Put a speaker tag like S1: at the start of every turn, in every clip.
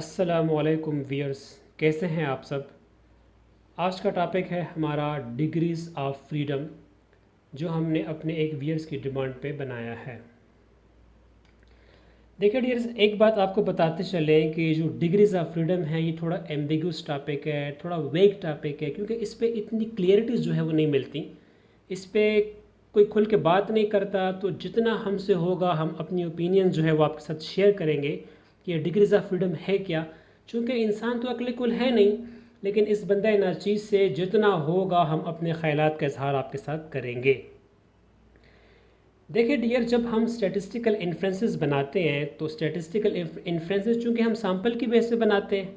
S1: अस्सलामुअलैकुम व्यूअर्स, कैसे हैं आप सब। आज का टॉपिक है हमारा डिग्रीज़ ऑफ फ्रीडम, जो हमने अपने एक व्यूअर्स की डिमांड पे बनाया है। देखिए डियर्स, एक बात आपको बताते चलें कि जो डिग्रीज़ ऑफ फ्रीडम है ये थोड़ा एम्बिगुअस टॉपिक है, थोड़ा वेग टॉपिक है, क्योंकि इस पे इतनी क्लियरिटीज़ जो है वो नहीं मिलती। इस पे कोई खुल के बात नहीं करता, तो जितना हमसे होगा हम अपनी ओपिनियन जो है वो आपके साथ शेयर करेंगे कि ये डिग्रीज़ ऑफ फ्रीडम है क्या। चूँकि इंसान तो अक्ल कुल है नहीं, लेकिन इस बंदा नाचीज़ से जितना होगा हम अपने ख़यालात का इजहार आपके साथ करेंगे। देखिए डियर, जब हम स्टैटिस्टिकल इन्फ्रेंसेस बनाते हैं तो स्टैटिस्टिकल इन्फ्रेंसेस चूँकि हम सैम्पल की बेस पे बनाते हैं,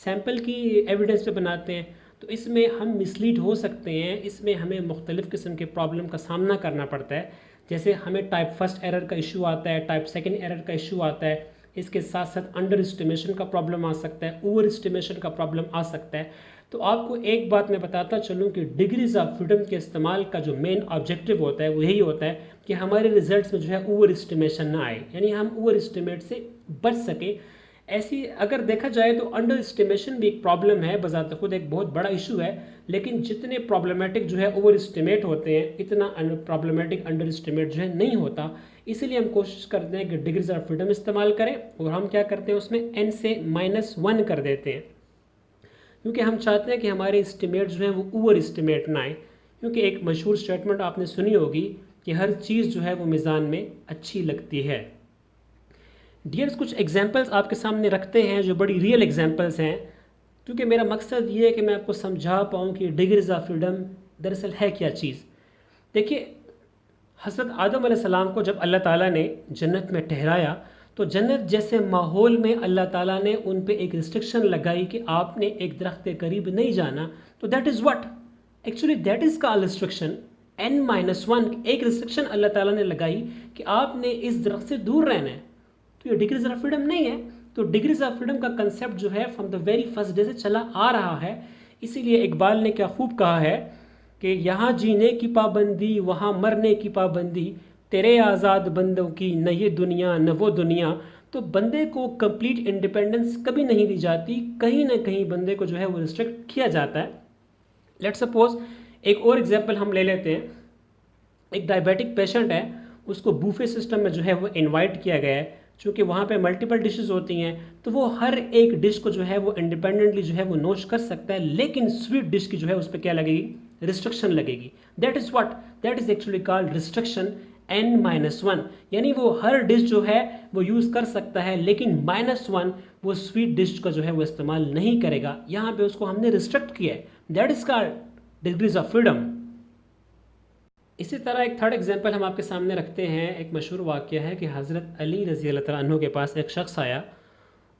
S1: सैम्पल की एविडेंस पे बनाते हैं, तो इसमें हम मिसलीड हो सकते हैं। इसमें हमें मुख्तलिफ़ किस्म के प्रॉब्लम का सामना करना पड़ता है। जैसे हमें टाइप फर्स्ट एरर का इशू आता है, टाइप सेकंड एरर का इशू आता है, इसके साथ साथ अंडर एस्टिमेशन का प्रॉब्लम आ सकता है, ओवर एस्टिमेशन का प्रॉब्लम आ सकता है। तो आपको एक बात मैं बताता चलूँ कि डिग्रीज ऑफ फ्रीडम के इस्तेमाल का जो मेन ऑब्जेक्टिव होता है वो यही होता है कि हमारे रिजल्ट्स में जो है ओवर एस्टिमेशन ना आए, यानी हम ओवर एस्टिमेट से बच सके। ऐसी अगर देखा जाए तो अंडर एस्टिमेशन भी एक प्रॉब्लम है, बजाते खुद एक बहुत बड़ा इशू है, लेकिन जितने प्रॉब्लमेटिक जो है ओवर एस्टिमेट होते हैं इतना प्रॉब्लमेटिक अंडर एस्टिमेट जो है नहीं होता। इसीलिए हम कोशिश करते हैं कि डिग्रीज ऑफ फ्रीडम इस्तेमाल करें, और हम क्या करते हैं उसमें n से -1 कर देते हैं, क्योंकि हम चाहते हैं कि हमारे इस्टीमेट जो है वो ओवर इस्टीमेट ना आए। क्योंकि एक मशहूर स्टेटमेंट आपने सुनी होगी कि हर चीज़ जो है वो मीज़ान में अच्छी लगती है। डियर्स, कुछ एग्जांपल्स आपके सामने रखते हैं जो बड़ी रियल एग्जांपल्स हैं, क्योंकि मेरा मकसद ये है कि मैं आपको समझा पाऊँ कि डिग्रीज ऑफ फ्रीडम दरअसल है क्या चीज़। देखिए, हज़रत आदम अलैहिस्सलाम को जब अल्लाह ताला ने जन्नत में ठहराया, तो जन्नत जैसे माहौल में अल्लाह ताला ने उन पे एक रिस्ट्रिक्शन लगाई कि आपने एक दरख्त के करीब नहीं जाना। तो that is what actually that is called restriction. n-1 एक रिस्ट्रिक्शन अल्लाह ताला ने लगाई कि आपने इस दरख्त से दूर रहना है। तो ये डिग्रीज ऑफ फ्रीडम नहीं है। तो डिग्रीज ऑफ फ्रीडम का कंसेप्ट जो है from the very first day से चला आ रहा है। इसीलिए इकबाल ने क्या खूब कहा है कि यहाँ जीने की पाबंदी वहाँ मरने की पाबंदी, तेरे आज़ाद बंदों की न ये दुनिया न वो दुनिया। तो बंदे को कंप्लीट इंडिपेंडेंस कभी नहीं दी जाती, कहीं ना कहीं बंदे को जो है वो रिस्ट्रिक्ट किया जाता है। लेट सपोज एक और एग्जांपल हम ले लेते हैं। एक डायबिटिक पेशेंट है, उसको बूफे सिस्टम में जो है वो इनवाइट किया गया है। चूँकि वहाँ पे मल्टीपल डिशेस होती हैं, तो वो हर एक डिश को जो है वो इंडिपेंडेंटली जो है वो नोश कर सकता है, लेकिन स्वीट डिश की जो है उस पर क्या लगेगी, रिस्ट्रिक्शन लगेगी। That is what, that is actually called restriction n-1। यानी वो हर डिश जो है वो यूज़ कर सकता है, लेकिन -1 वो स्वीट डिश का जो है वो इस्तेमाल नहीं करेगा। यहाँ पे उसको हमने रिस्ट्रिक्ट किया है। That is called degrees of freedom. इसी तरह एक थर्ड एग्जांपल हम आपके सामने रखते हैं। एक मशहूर वाक़या है कि हज़रत अली रज़ी अल्लाह तआला अन्हु के पास एक शख्स आया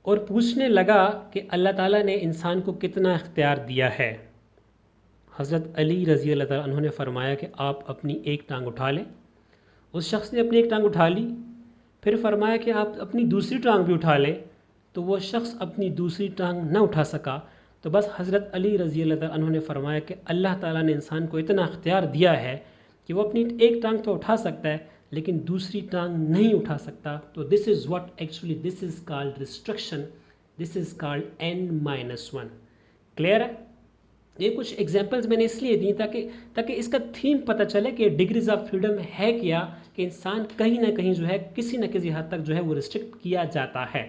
S1: और पूछने लगा कि अल्लाह ताला ने इंसान को कितना इख्तियार दिया है। हज़रत अली रज़ी अल्लाह तआला अन्हु ने फरमाया कि आप अपनी एक टांग उठा लें। उस शख्स ने अपनी एक टांग उठा ली, फिर फरमाया कि आप अपनी दूसरी टांग भी उठा लें। तो वो शख्स अपनी दूसरी टांग न उठा सका। तो बस हज़रत अली रज़ी अल्लाह तआला अन्हु ने फरमाया कि अल्लाह ताला ने इंसान को इतना इख्तियार दिया है कि वो अपनी एक टांग तो उठा सकता है, लेकिन दूसरी टांग नहीं उठा सकता। तो this is what actually this is called restriction, this is called n-1। Clear है। ये कुछ एग्जांपल्स मैंने इसलिए दी ताकि ताकि इसका थीम पता चले कि डिग्रीज ऑफ फ्रीडम है क्या, कि इंसान कहीं ना कहीं जो है किसी न किसी हद तक जो है वो रिस्ट्रिक्ट किया जाता है।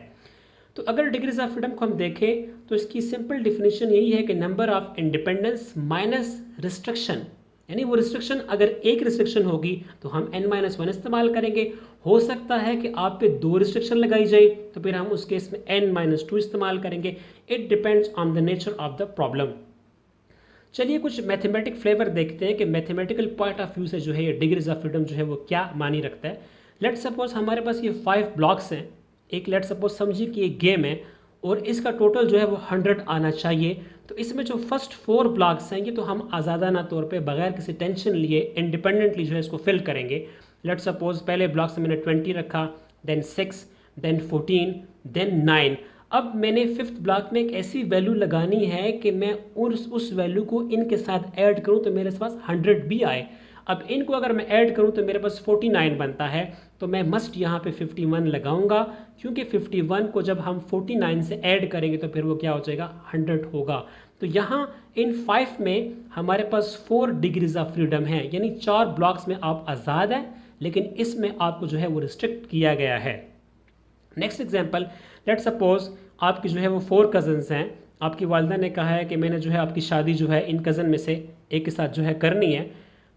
S1: तो अगर डिग्रीज ऑफ फ्रीडम को हम देखें तो इसकी सिंपल डिफिनेशन यही है कि number of independence minus restriction. यानी वो रिस्ट्रिक्शन, अगर एक रिस्ट्रिक्शन होगी तो हम n-1 इस्तेमाल करेंगे। हो सकता है कि आप पे 2 रिस्ट्रिक्शन लगाई जाए, तो फिर हम उस केस में n-2 इस्तेमाल करेंगे। It depends on the nature of the problem. चलिए कुछ मैथमेटिक फ्लेवर देखते हैं कि मैथमेटिकल पॉइंट ऑफ व्यू से जो है ये डिग्रीज ऑफ फ्रीडम जो है वो क्या मानी रखता है। लेट सपोज हमारे पास ये 5 ब्लॉक्स हैं। एक लेट सपोज समझिए कि एक गेम है और इसका टोटल जो है वो 100 आना चाहिए। तो इसमें जो फर्स्ट 4 ब्लॉक्स हैं ये तो हम आज़ादाना तौर पे बगैर किसी टेंशन लिए इंडिपेंडेंटली जो है इसको फिल करेंगे। लेट सपोज पहले ब्लॉक से मैंने 20 रखा, देन 6, देन 14, देन 9। अब मैंने 5th ब्लॉक में एक ऐसी वैल्यू लगानी है कि मैं उस वैल्यू को इनके साथ ऐड करूं तो मेरे पास 100 भी आए। अब इनको अगर मैं ऐड करूं तो मेरे पास 49 बनता है, तो मैं मस्ट यहाँ पे 51 लगाऊंगा, क्योंकि 51 को जब हम 49 से ऐड करेंगे तो फिर वो क्या हो जाएगा, 100 होगा। तो यहाँ इन 5 में हमारे पास 4 डिग्रीज ऑफ फ्रीडम है, यानी 4 ब्लॉक्स में आप आज़ाद हैं, लेकिन इसमें आपको जो है वो रिस्ट्रिक्ट किया गया है। नेक्स्ट एग्जांपल, लेट सपोज आपकी जो है वो 4 कज़न्स हैं, आपकी वालिदा ने कहा है कि मैंने जो है आपकी शादी जो है इन कज़न में से एक के साथ जो है करनी है,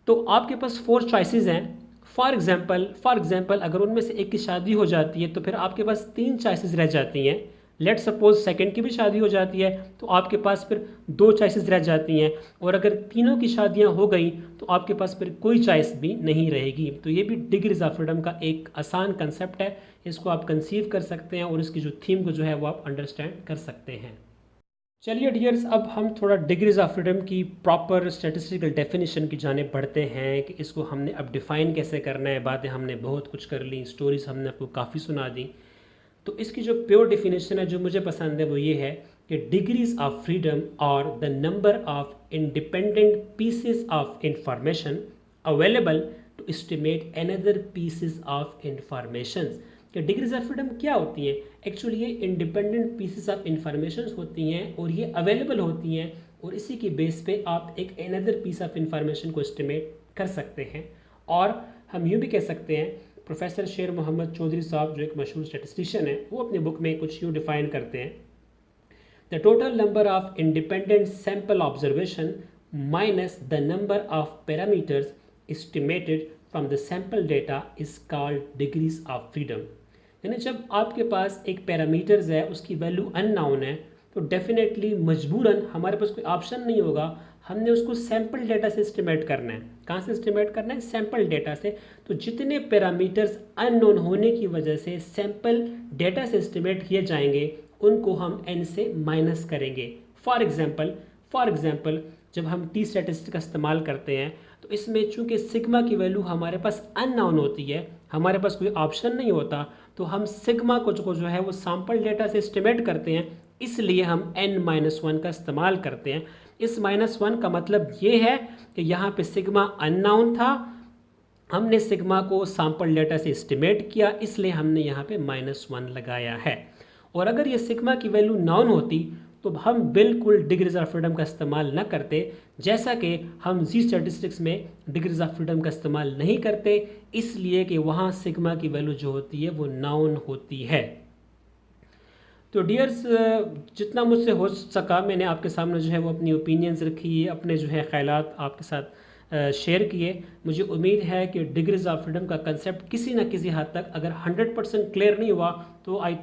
S1: तो आपके पास 4 चॉइसेस हैं। फॉर एग्जांपल अगर उनमें से एक की शादी हो जाती है तो फिर आपके पास 3 चॉइसेस रह जाती हैं। लेट सपोज सेकंड की भी शादी हो जाती है तो आपके पास फिर 2 चॉइसेस रह जाती हैं, और अगर तीनों की शादियां हो गई तो आपके पास फिर कोई चॉइस भी नहीं रहेगी। तो ये भी डिग्रीज ऑफ फ्रीडम का एक आसान कंसेप्ट है, इसको आप कंसीव कर सकते हैं और इसकी जो थीम को जो है वो आप अंडरस्टैंड कर सकते हैं। चलिए डियर्स, अब हम थोड़ा डिग्रीज ऑफ फ्रीडम की प्रॉपर स्टैटिस्टिकल डेफिनेशन की जाने बढ़ते हैं कि इसको हमने अब डिफ़ाइन कैसे करना है। बातें हमने बहुत कुछ कर ली, स्टोरीज हमने आपको काफ़ी सुना दी, तो इसकी जो प्योर डेफिनेशन है जो मुझे पसंद है वो ये है कि डिग्रीज ऑफ फ्रीडम और the number of independent pieces of information available to estimate another pieces of information. कि डिग्रीज ऑफ फ्रीडम क्या होती हैं, एक्चुअली ये इंडिपेंडेंट पीसेस ऑफ इंफॉर्मेशन होती हैं और ये अवेलेबल होती हैं, और इसी की बेस पे आप एक अनदर पीस ऑफ इंफॉर्मेशन को एस्टिमेट कर सकते हैं। और हम यूँ भी कह सकते हैं, प्रोफेसर शेर मोहम्मद चौधरी साहब जो एक मशहूर स्टैटिस्टिशियन है, वो अपनी बुक में कुछ यूँ डिफाइन करते हैं, the total number of independent sample observation minus the number of parameters estimated from the sample data is called degrees of freedom. यानी जब आपके पास एक पैरामीटर्स है, उसकी वैल्यू अननोन है, तो डेफिनेटली मजबूरन हमारे पास कोई ऑप्शन नहीं होगा, हमने उसको सैम्पल डेटा से एस्टिमेट करना है। कहाँ से एस्टिमेट करना है, सैम्पल डेटा से। तो जितने पैरामीटर्स अननोन होने की वजह से सैम्पल डेटा से एस्टिमेट किए जाएंगे, उनको हम n से माइनस करेंगे। फॉर एग्जाम्पल जब हम टी स्टैटिस्टिक का इस्तेमाल करते हैं तो इसमें चूंकि सिग्मा की वैल्यू हमारे पास अननोन होती है, हमारे पास कोई ऑप्शन नहीं होता, तो हम सिग्मा को जो है वो सैम्पल डेटा से एस्टिमेट करते हैं, इसलिए हम n-1 का इस्तेमाल करते हैं। इस -1 का मतलब ये है कि यहाँ पे सिग्मा अननोन था, हमने सिग्मा को सैम्पल डेटा से एस्टिमेट किया, इसलिए हमने यहाँ पे -1 लगाया है। और अगर ये सिग्मा की वैल्यू नॉन होती तो हम बिल्कुल डिग्रीज ऑफ फ्रीडम का इस्तेमाल न करते, जैसा कि हम जी स्टैटिस्टिक्स में डिग्रीज ऑफ फ्रीडम का इस्तेमाल नहीं करते, इसलिए कि वहाँ सिग्मा की वैल्यू जो होती है वो नॉन होती है। तो डियर्स, जितना मुझसे हो सका मैंने आपके सामने जो है वो अपनी ओपिनियंस रखी, अपने जो है ख्यालात आपके साथ शेयर किए। मुझे उम्मीद है कि डिग्रीज ऑफ फ्रीडम का कंसेप्ट किसी न किसी हद तक अगर 100% क्लियर नहीं हुआ तो आई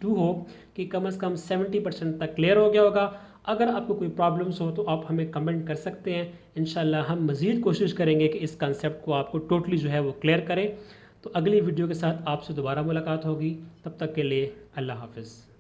S1: डू होप कि कम से कम 70% तक क्लियर हो गया होगा। अगर आपको कोई प्रॉब्लम्स हो तो आप हमें कमेंट कर सकते हैं, इंशाल्लाह हम मज़ीद कोशिश करेंगे कि इस कंसेप्ट को आपको टोटली जो है वो क्लियर करें। तो अगली वीडियो के साथ आपसे दोबारा मुलाकात होगी, तब तक के लिए अल्लाह हाफ़िज़।